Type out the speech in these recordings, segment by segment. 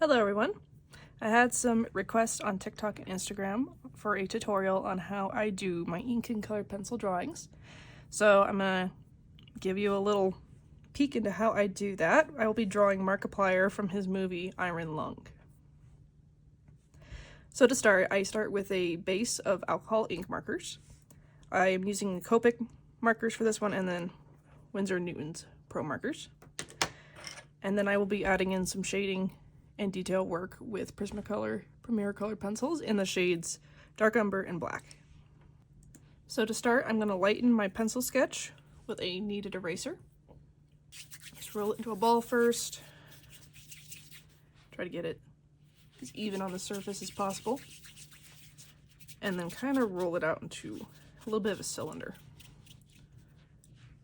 Hello everyone! I had some requests on TikTok and Instagram for a tutorial on how I do my ink and colored pencil drawings. So I'm gonna give you a little peek into how I do that. I will be drawing Markiplier from his movie Iron Lung. So to start, I start with a base of alcohol ink markers. I am using Copic markers for this one and then Windsor and Newton's Pro markers. And then I will be adding in some shading and detail work with Prismacolor Premier colored pencils in the shades Dark Umber and Black. So to start, I'm going to lighten my pencil sketch with a kneaded eraser. Just roll it into a ball first. Try to get it as even on the surface as possible. And then kind of roll it out into a little bit of a cylinder.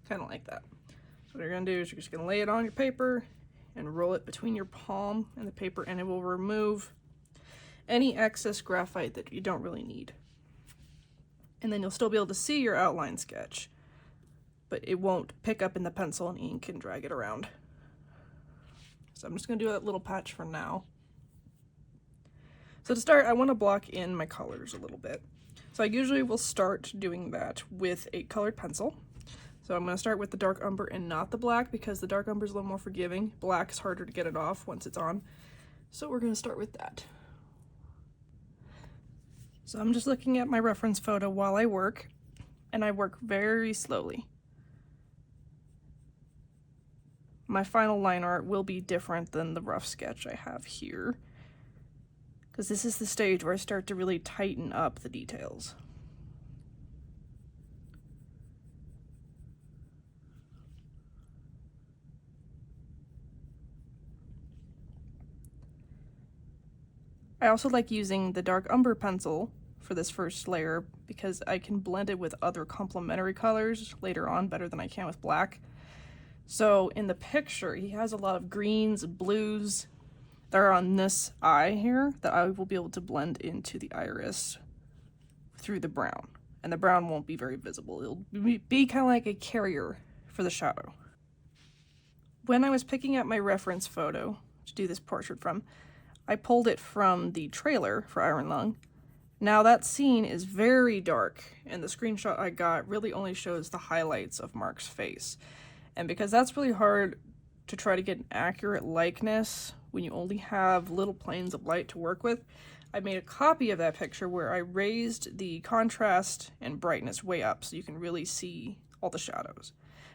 Kind of like that. So what you're going to do is you're just going to lay it on your paper and roll it between your palm and the paper, and it will remove any excess graphite that you don't really need. And then you'll still be able to see your outline sketch, but it won't pick up in the pencil and ink and drag it around. So I'm just going to do that little patch for now. So to start, I want to block in my colors a little bit. So I usually will start doing that with a colored pencil. So I'm going to start with the dark umber and not the black, because the dark umber is a little more forgiving. Black is harder to get it off once it's on. So we're going to start with that. So I'm just looking at my reference photo while I work, and I work very slowly. My final line art will be different than the rough sketch I have here, because this is the stage where I start to really tighten up the details. I also like using the dark umber pencil for this first layer because I can blend it with other complementary colors later on better than I can with black. So in the picture, he has a lot of greens and blues that are on this eye here that I will be able to blend into the iris through the brown. And the brown won't be very visible. It'll be kind of like a carrier for the shadow. When I was picking out my reference photo to do this portrait from, I pulled it from the trailer for Iron Lung. Now that scene is very dark, and the screenshot I got really only shows the highlights of Mark's face. And because that's really hard to try to get an accurate likeness when you only have little planes of light to work with, I made a copy of that picture where I raised the contrast and brightness way up so you can really see all the shadows.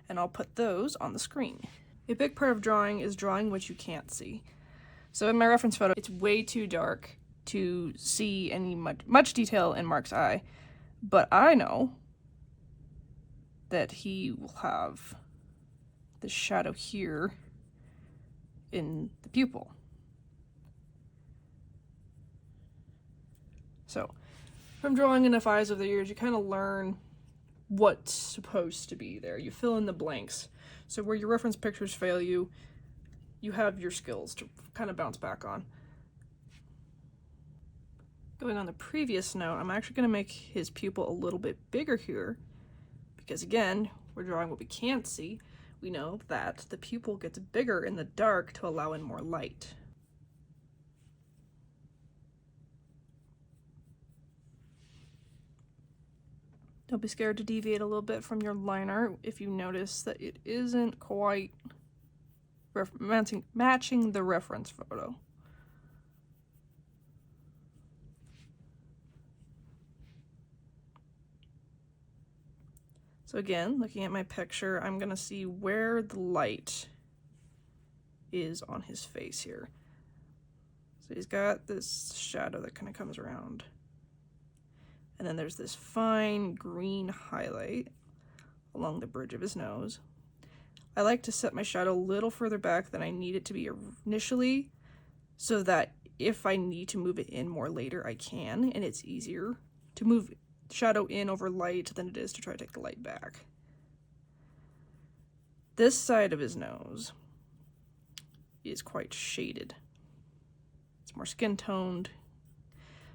And I'll put those on the screen. A big part of drawing is drawing what you can't see. So in my reference photo, it's way too dark to see any much detail in Mark's eye, but I know that he will have the shadow here in the pupil. So from drawing enough eyes over the years, you kind of learn what's supposed to be there. You fill in the blanks. So where your reference pictures fail you, you have your skills to kind of bounce back on. Going on the previous note, I'm actually going to make his pupil a little bit bigger here, because again, we're drawing what we can't see. We know that the pupil gets bigger in the dark to allow in more light. Don't be scared to deviate a little bit from your line art if you notice that it isn't quite matching the reference photo. So again, looking at my picture, I'm going to see where the light is on his face here. So he's got this shadow that kind of comes around. And then there's this fine green highlight along the bridge of his nose. I like to set my shadow a little further back than I need it to be initially, so that if I need to move it in more later, I can, and it's easier to move shadow in over light than it is to try to take the light back. This side of his nose is quite shaded. It's more skin toned.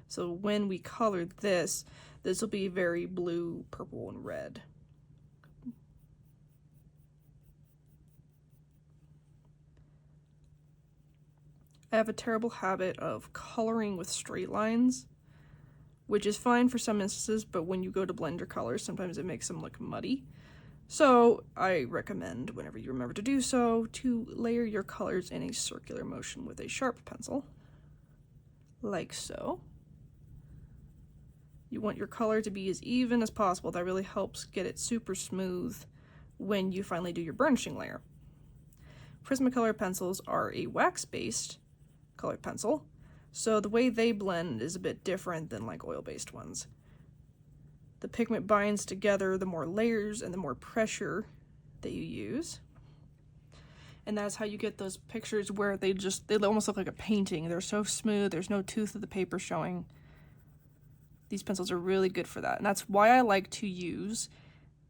So when we color this will be very blue, purple, and red. I have a terrible habit of coloring with straight lines, which is fine for some instances, but when you go to blend your colors, sometimes it makes them look muddy. So I recommend, whenever you remember to do so, to layer your colors in a circular motion with a sharp pencil, like so. You want your color to be as even as possible. That really helps get it super smooth when you finally do your burnishing layer. Prismacolor pencils are a wax-based colored pencil, so the way they blend is a bit different than like oil-based ones. The pigment binds together the more layers and the more pressure that you use. And that's how you get those pictures where they almost look like a painting. They're so smooth, there's no tooth of the paper showing. These pencils are really good for that. And that's why I like to use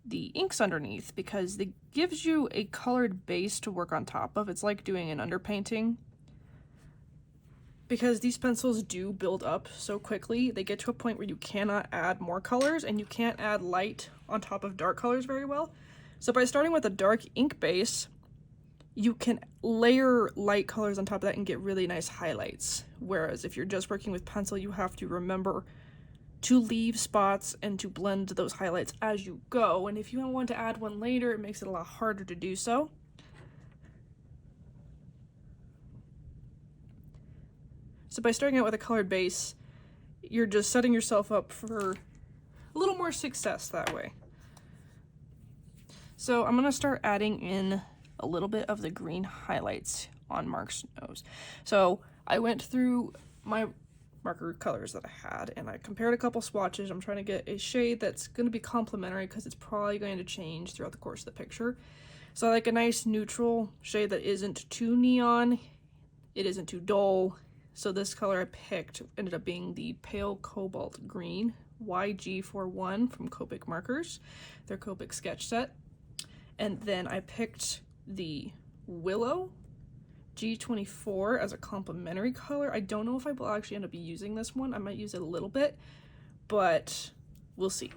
the inks underneath, because it gives you a colored base to work on top of. It's like doing an underpainting. Because these pencils do build up so quickly, they get to a point where you cannot add more colors and you can't add light on top of dark colors very well. So by starting with a dark ink base, you can layer light colors on top of that and get really nice highlights. Whereas if you're just working with pencil, you have to remember to leave spots and to blend those highlights as you go. And if you want to add one later, it makes it a lot harder to do so. So by starting out with a colored base, you're just setting yourself up for a little more success that way. So I'm gonna start adding in a little bit of the green highlights on Mark's nose. So I went through my marker colors that I had and I compared a couple swatches. I'm trying to get a shade that's gonna be complementary because it's probably going to change throughout the course of the picture. So I like a nice neutral shade that isn't too neon, it isn't too dull. So this color I picked ended up being the Pale Cobalt Green YG41 from Copic markers, their Copic Sketch set. And then I picked the Willow G24 as a complementary color. I don't know if I will actually end up using this one. I might use it a little bit, but we'll see.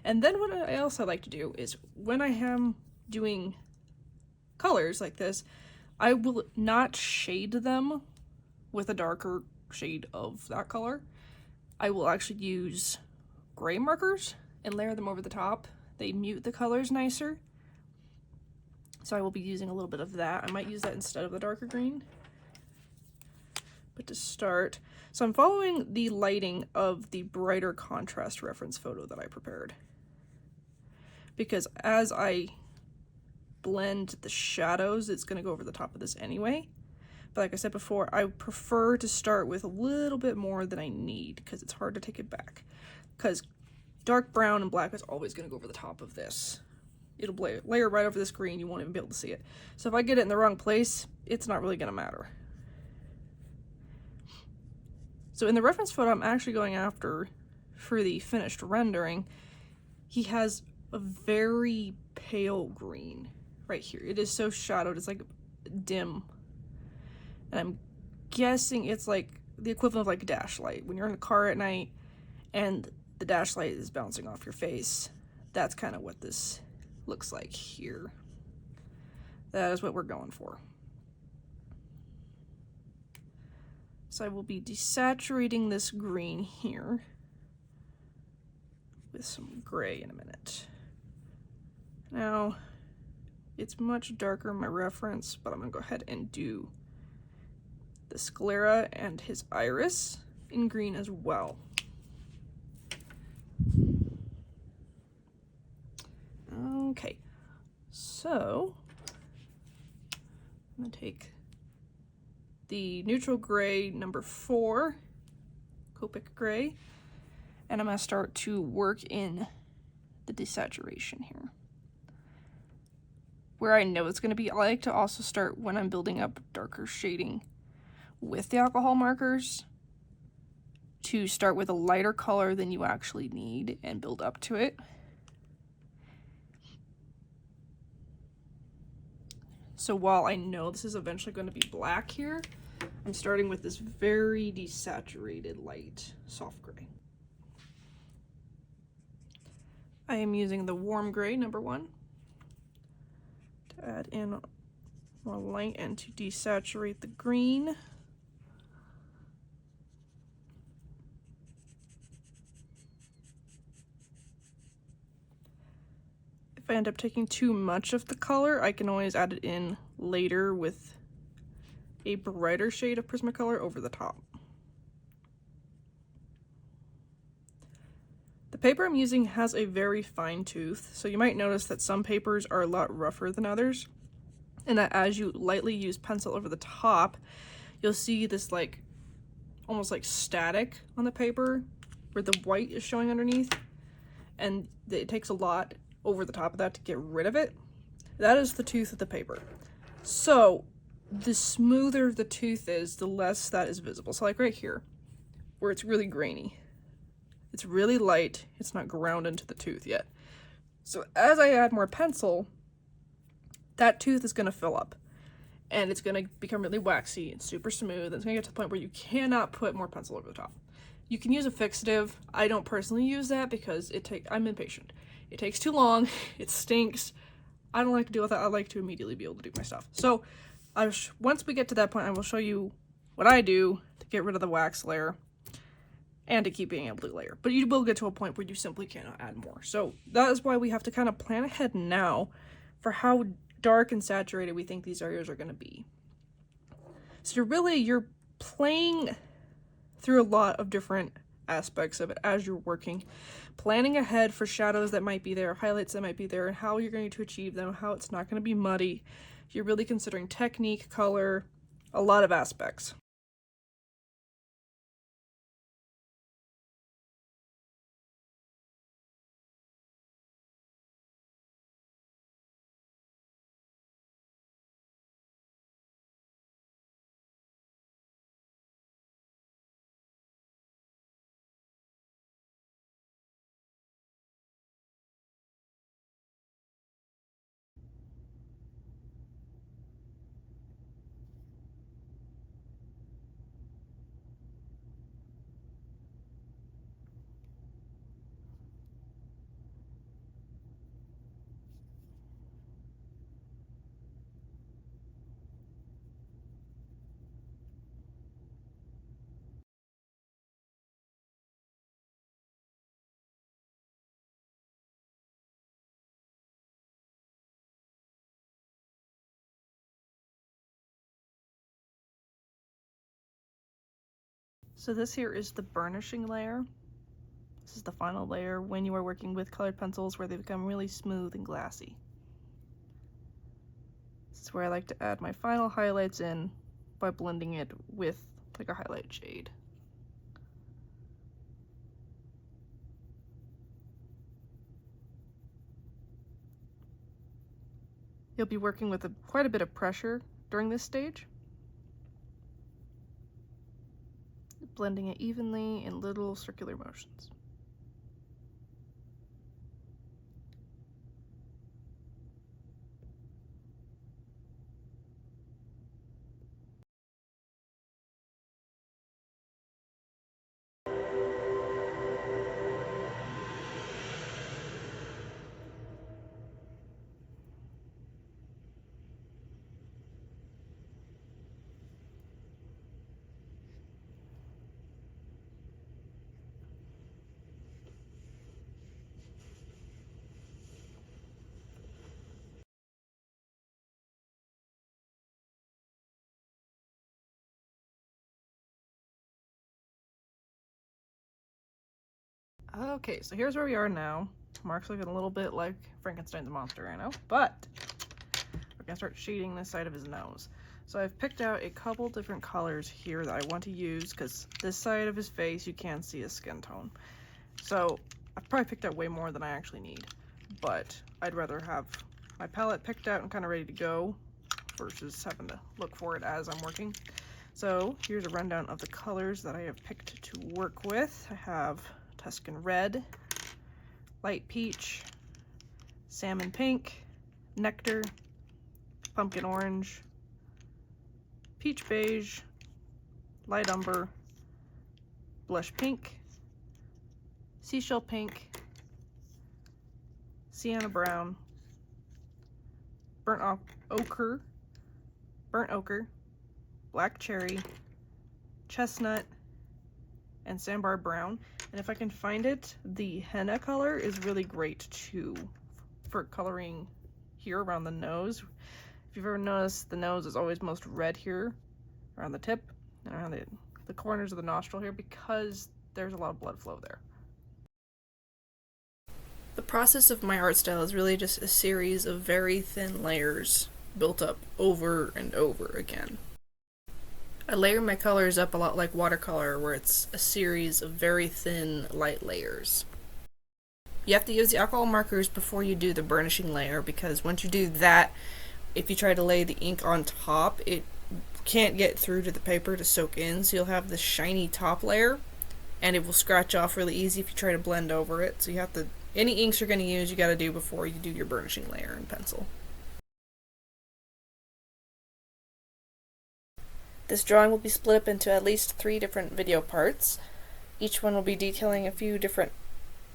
And then what I also like to do is when I am doing colors like this, I will not shade them with a darker shade of that color. I will actually use gray markers and layer them over the top. They mute the colors nicer. So I will be using a little bit of that. I might use that instead of the darker green. But to start, so I'm following the lighting of the brighter contrast reference photo that I prepared. Because as I blend the shadows, it's gonna go over the top of this anyway. But like I said before, I prefer to start with a little bit more than I need because it's hard to take it back. Because dark brown and black is always going to go over the top of this. It'll layer right over this green, you won't even be able to see it. So if I get it in the wrong place, it's not really going to matter. So in the reference photo I'm actually going after for the finished rendering, he has a very pale green right here. It is so shadowed, it's like dim. And I'm guessing it's like the equivalent of like dash light. When you're in a car at night and the dash light is bouncing off your face, that's kind of what this looks like here. That is what we're going for. So I will be desaturating this green here with some gray in a minute. Now, it's much darker in my reference, but I'm gonna go ahead and do the sclera and his iris in green as well. Okay, so I'm gonna take the neutral gray number 4, Copic gray, and I'm gonna start to work in the desaturation here. Where I know it's gonna be, I like to also start when I'm building up darker shading with the alcohol markers to start with a lighter color than you actually need and build up to it. So while I know this is eventually going to be black here, I'm starting with this very desaturated light soft gray. I am using the warm gray number 1 to add in more light and to desaturate the green If I end up taking too much of the color, I can always add it in later with a brighter shade of Prismacolor over the top. The paper I'm using has a very fine tooth, so you might notice that some papers are a lot rougher than others, and that as you lightly use pencil over the top, you'll see this like almost like static on the paper where the white is showing underneath, and it takes a lot over the top of that to get rid of it. That is the tooth of the paper. So the smoother the tooth is, the less that is visible. So like right here, where it's really grainy, it's really light, it's not ground into the tooth yet. So as I add more pencil, that tooth is going to fill up, and it's going to become really waxy and super smooth, and it's going to get to the point where you cannot put more pencil over the top. You can use a fixative. I don't personally use that because I'm impatient. It takes too long, it stinks. I don't like to deal with that. I like to immediately be able to do my stuff. So once we get to that point, I will show you what I do to get rid of the wax layer and to keep being able to layer. But you will get to a point where you simply cannot add more. So that is why we have to kind of plan ahead now for how dark and saturated we think these areas are going to be. So you're playing through a lot of different aspects of it as you're working, planning ahead for shadows that might be there, highlights that might be there, and how you're going to achieve them, how it's not going to be muddy. You're really considering technique, color, a lot of aspects. So this here is the burnishing layer. This is the final layer when you are working with colored pencils where they become really smooth and glassy. This is where I like to add my final highlights in by blending it with like a highlight shade. You'll be working with quite a bit of pressure during this stage, blending it evenly in little circular motions. Okay, so here's where we are now. Mark's looking a little bit like Frankenstein the monster, I know, but we're gonna start shading this side of his nose. So I've picked out a couple different colors here that I want to use because this side of his face, you can see his skin tone. So I've probably picked out way more than I actually need, but I'd rather have my palette picked out and kind of ready to go versus having to look for it as I'm working. So here's a rundown of the colors that I have picked to work with. I have Tuscan Red, Light Peach, Salmon Pink, Nectar, Pumpkin Orange, Peach Beige, Light Umber, Blush Pink, Seashell Pink, Sienna Brown, Burnt Ochre, Black Cherry, Chestnut, and Sandbar Brown. And if I can find it, the henna color is really great too for coloring here around the nose. If you've ever noticed, the nose is always most red here, around the tip, and around the corners of the nostril here, because there's a lot of blood flow there. The process of my art style is really just a series of very thin layers built up over and over again. I layer my colors up a lot like watercolor, where it's a series of very thin, light layers. You have to use the alcohol markers before you do the burnishing layer, because once you do that, if you try to lay the ink on top, it can't get through to the paper to soak in, so you'll have this shiny top layer, and it will scratch off really easy if you try to blend over it. So you have to, any inks you're going to use, you got to do before you do your burnishing layer in pencil. This drawing will be split up into at least 3 different video parts. Each one will be detailing a few different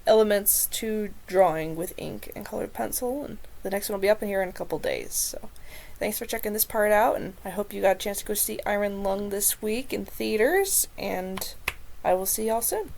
elements to drawing with ink and colored pencil, and the next one will be up in here in a couple days. So thanks for checking this part out, and I hope you got a chance to go see Iron Lung this week in theaters, and I will see y'all soon.